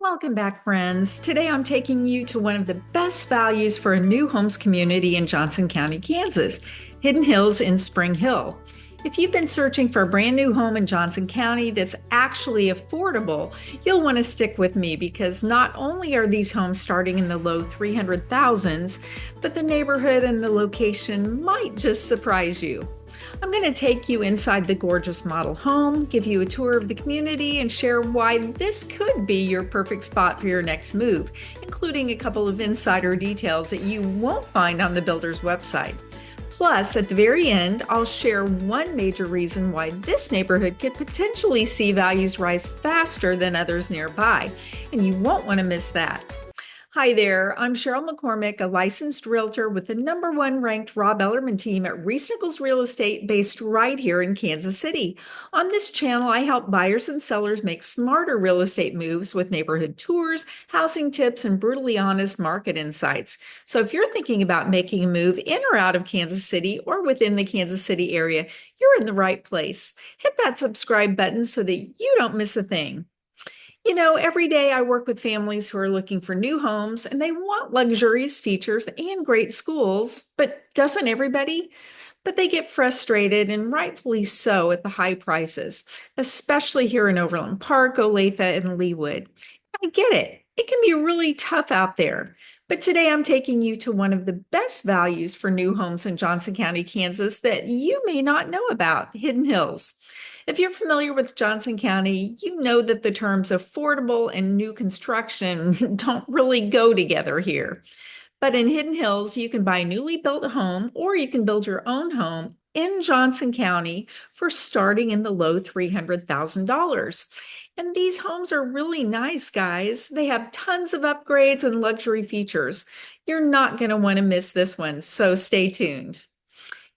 Welcome back, friends. Today I'm taking you to one of the best values for a new homes community in Johnson County, Kansas, Hidden Hills in Spring Hill. If you've been searching for a brand new home in Johnson County that's actually affordable, you'll want to stick with me because not only are these homes starting in the low 300,000s, but the neighborhood and the location might just surprise you. I'm going to take you inside the gorgeous model home, give you a tour of the community, and share why this could be your perfect spot for your next move, including a couple of insider details that you won't find on the builder's website. Plus, at the very end, I'll share one major reason why this neighborhood could potentially see values rise faster than others nearby, and you won't want to miss that. Hi there, I'm Cheryl McCormick, a licensed realtor with the #1 ranked Rob Ellerman team at Reese Nichols Real Estate based right here in Kansas City. On this channel, I help buyers and sellers make smarter real estate moves with neighborhood tours, housing tips, and brutally honest market insights. So if you're thinking about making a move in or out of Kansas City or within the Kansas City area, you're in the right place. Hit that subscribe button so that you don't miss a thing. You know, every day I work with families who are looking for new homes and they want luxurious features and great schools, but doesn't everybody? But they get frustrated, and rightfully so, at the high prices, especially here in Overland Park, Olathe, and Leawood. I get it. It can be really tough out there. But today I'm taking you to one of the best values for new homes in Johnson County, Kansas that you may not know about, Hidden Hills. If you're familiar with Johnson County, you know that the terms affordable and new construction don't really go together here. But in Hidden Hills, you can buy a newly built home or you can build your own home in Johnson County for starting in the low $300,000. And these homes are really nice, guys. They have tons of upgrades and luxury features. You're not going to want to miss this one, so stay tuned.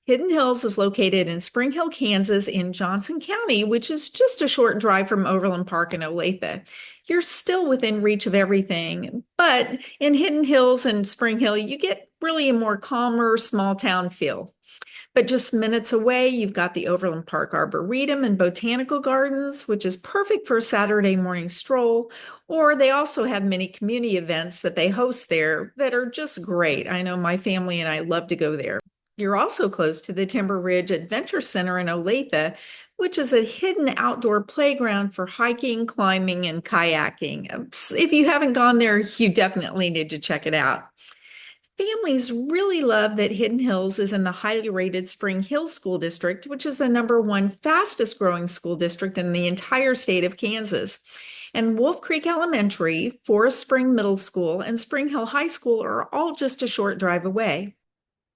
Hidden Hills is located in Spring Hill, Kansas, in Johnson County, which is just a short drive from Overland Park and Olathe. You're still within reach of everything, but in Hidden Hills and Spring Hill, you get really a more calmer, small town feel. But just minutes away, you've got the Overland Park Arboretum and Botanical Gardens, which is perfect for a Saturday morning stroll. Or they also have many community events that they host there that are just great. I know my family and I love to go there. You're also close to the Timber Ridge Adventure Center in Olathe, which is a hidden outdoor playground for hiking, climbing, and kayaking. If you haven't gone there, you definitely need to check it out. Families really love that Hidden Hills is in the highly rated Spring Hill School District, which is the #1 fastest growing school district in the entire state of Kansas. And Wolf Creek Elementary, Forest Spring Middle School, and Spring Hill High School are all just a short drive away.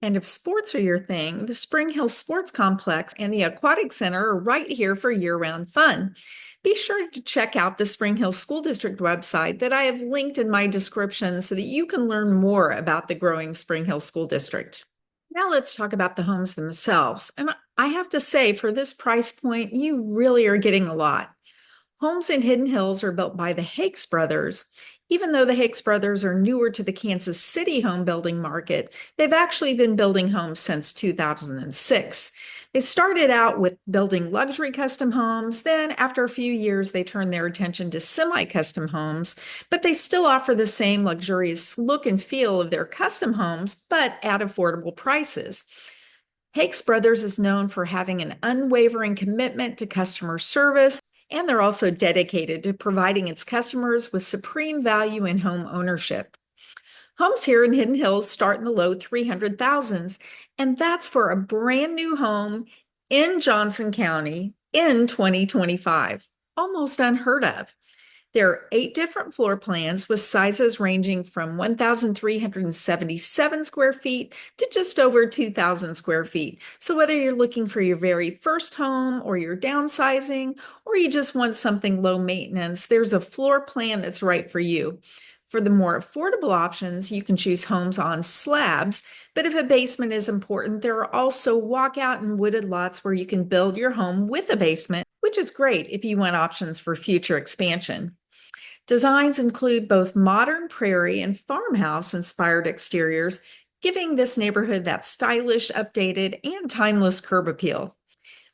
And if sports are your thing, the Spring Hill Sports Complex and the Aquatic Center are right here for year-round fun. Be sure to check out the Spring Hill School District website that I have linked in my description so that you can learn more about the growing Spring Hill School District. Now let's talk about the homes themselves. And I have to say, for this price point, you really are getting a lot. Homes in Hidden Hills are built by the Hakes brothers. Even though the Hakes brothers are newer to the Kansas City home building market, they've actually been building homes since 2006. They started out with building luxury custom homes. Then, after a few years, they turned their attention to semi-custom homes, but they still offer the same luxurious look and feel of their custom homes, but at affordable prices. Hakes Brothers is known for having an unwavering commitment to customer service, and they're also dedicated to providing its customers with supreme value in home ownership. Homes here in Hidden Hills start in the low 300,000s, and that's for a brand new home in Johnson County in 2025. Almost unheard of. There are 8 different floor plans with sizes ranging from 1,377 square feet to just over 2,000 square feet. So whether you're looking for your very first home or you're downsizing or you just want something low maintenance, there's a floor plan that's right for you. For the more affordable options, you can choose homes on slabs, but if a basement is important, there are also walkout and wooded lots where you can build your home with a basement, which is great if you want options for future expansion. Designs include both modern prairie and farmhouse inspired exteriors, giving this neighborhood that stylish, updated, and timeless curb appeal.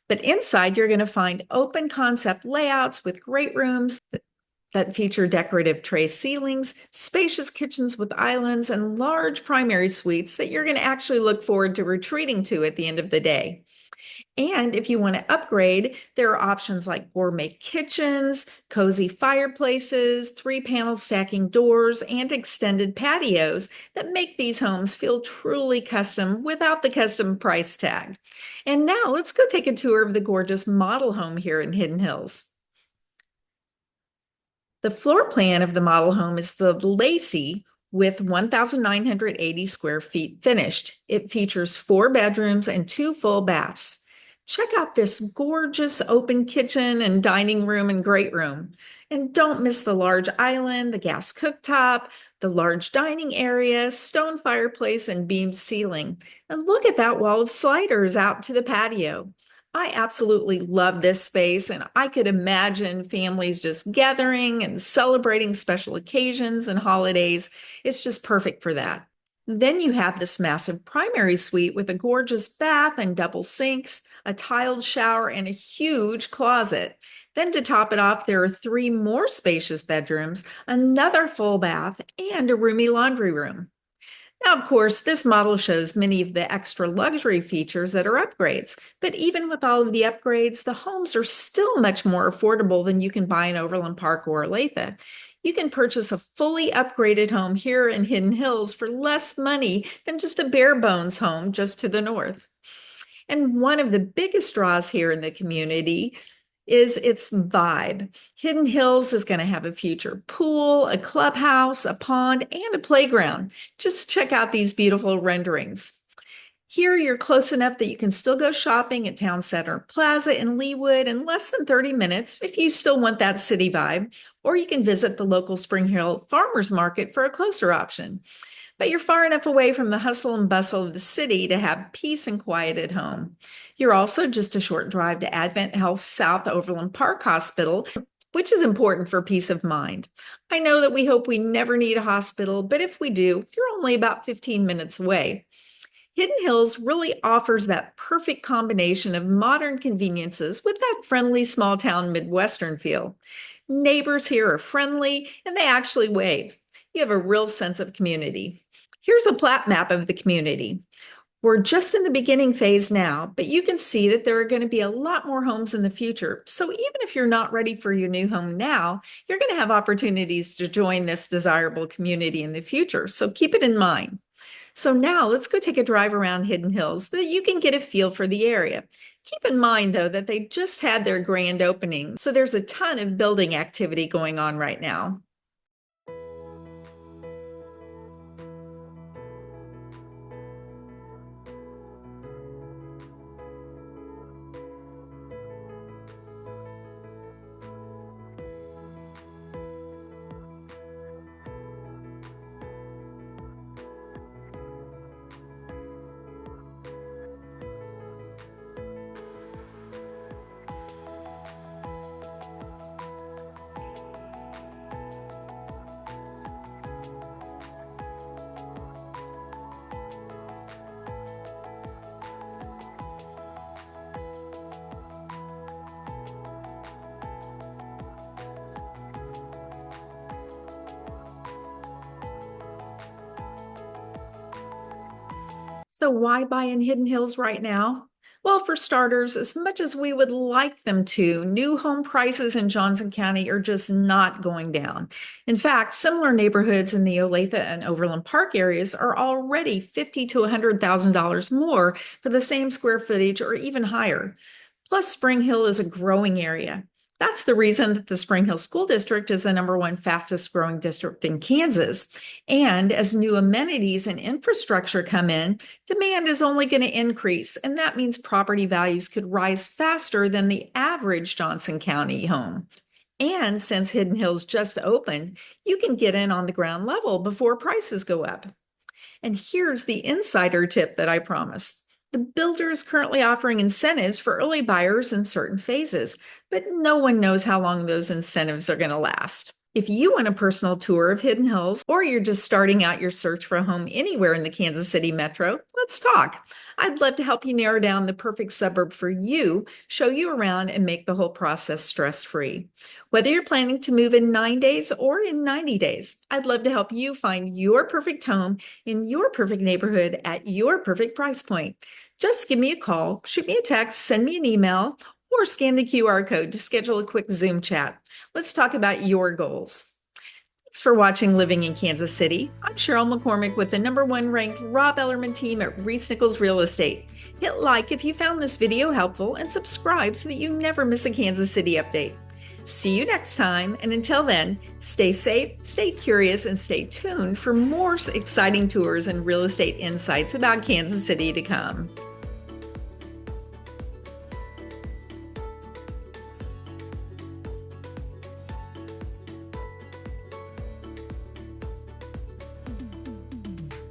But inside, you're going to find open concept layouts with great rooms that feature decorative tray ceilings, spacious kitchens with islands, and large primary suites that you're going to actually look forward to retreating to at the end of the day. And if you want to upgrade, there are options like gourmet kitchens, cozy fireplaces, three-panel stacking doors, and extended patios that make these homes feel truly custom without the custom price tag. And now let's go take a tour of the gorgeous model home here in Hidden Hills. The floor plan of the model home is the Lacey with 1,980 square feet finished. It features 4 bedrooms and 2 full baths. Check out this gorgeous open kitchen and dining room and great room. And don't miss the large island, the gas cooktop, the large dining area, stone fireplace, and beamed ceiling. And look at that wall of sliders out to the patio. I absolutely love this space, and I could imagine families just gathering and celebrating special occasions and holidays. It's just perfect for that. Then you have this massive primary suite with a gorgeous bath and double sinks, a tiled shower, and a huge closet. Then to top it off, there are 3 more spacious bedrooms, another full bath, and a roomy laundry room. Now, of course, this model shows many of the extra luxury features that are upgrades, but even with all of the upgrades, the homes are still much more affordable than you can buy in Overland Park or Olathe. You can purchase a fully upgraded home here in Hidden Hills for less money than just a bare bones home just to the north. And one of the biggest draws here in the community is its vibe. Hidden Hills is going to have a future pool, a clubhouse, a pond, and a playground. Just check out these beautiful renderings. Here, you're close enough that you can still go shopping at Town Center Plaza in Leawood in less than 30 minutes if you still want that city vibe, or you can visit the local Spring Hill Farmers Market for a closer option. But you're far enough away from the hustle and bustle of the city to have peace and quiet at home. You're also just a short drive to Advent Health South Overland Park Hospital, which is important for peace of mind. I know that we hope we never need a hospital, but if we do, you're only about 15 minutes away. Hidden Hills really offers that perfect combination of modern conveniences with that friendly small town Midwestern feel. Neighbors here are friendly and they actually wave. You have a real sense of community. Here's a plat map of the community. We're just in the beginning phase now, but you can see that there are going to be a lot more homes in the future. So even if you're not ready for your new home now, you're going to have opportunities to join this desirable community in the future. So keep it in mind. So now let's go take a drive around Hidden Hills so that you can get a feel for the area. Keep in mind, though, that they just had their grand opening, so there's a ton of building activity going on right now. So why buy in Hidden Hills right now? Well, for starters, as much as we would like them to, new home prices in Johnson County are just not going down. In fact, similar neighborhoods in the Olathe and Overland Park areas are already $50,000 to $100,000 more for the same square footage or even higher. Plus, Spring Hill is a growing area. That's the reason that the Spring Hill School District is the #1 fastest growing district in Kansas. And as new amenities and infrastructure come in, demand is only going to increase. And that means property values could rise faster than the average Johnson County home. And since Hidden Hills just opened, you can get in on the ground level before prices go up. And here's the insider tip that I promised. The builder is currently offering incentives for early buyers in certain phases, but no one knows how long those incentives are going to last. If you want a personal tour of Hidden Hills, or you're just starting out your search for a home anywhere in the Kansas City metro, let's Let's talk. I'd love to help you narrow down the perfect suburb for you, show you around, and make the whole process stress-free. Whether you're planning to move in 9 days or in 90 days, I'd love to help you find your perfect home in your perfect neighborhood at your perfect price point. Just give me a call, shoot me a text, send me an email, or scan the QR code to schedule a quick Zoom chat. Let's talk about your goals. Thanks for watching Living in Kansas City. I'm Cheryl McCormick with the #1 ranked Rob Ellerman team at Reese Nichols Real Estate. Hit like if you found this video helpful and subscribe so that you never miss a Kansas City update. See you next time, and until then, stay safe, stay curious, and stay tuned for more exciting tours and real estate insights about Kansas City to come.